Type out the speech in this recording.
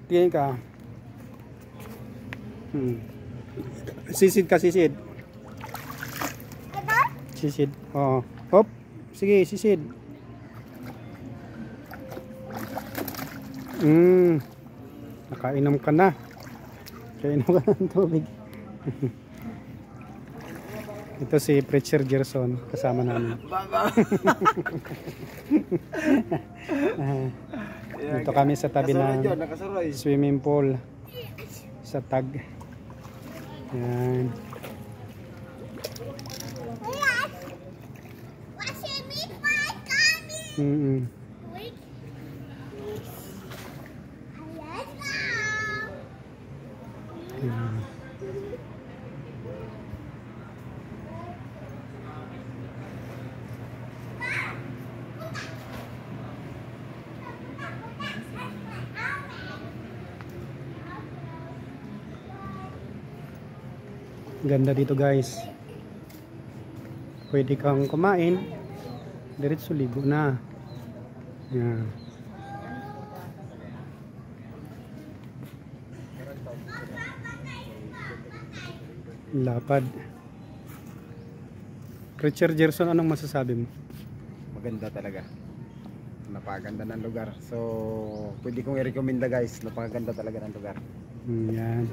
Tingin ka. Sisid ka, sisid. Sisid. Oo. Hop. Sige, sisid. Nakainom ka na. Kainom ka ng tubig. Ito si Preacher Gerson, kasama namin. Dito kami sa tabi ng swimming pool sa Tag. Yan. Ganda dito guys. Pwede kang kumain, diretso ligo na. Yan. Lapad. Preacher Gerson, anong masasabi mo? Maganda talaga. Napakaganda ng lugar. So, pwede kong i-recommenda guys. Napakaganda talaga ng lugar. Yan.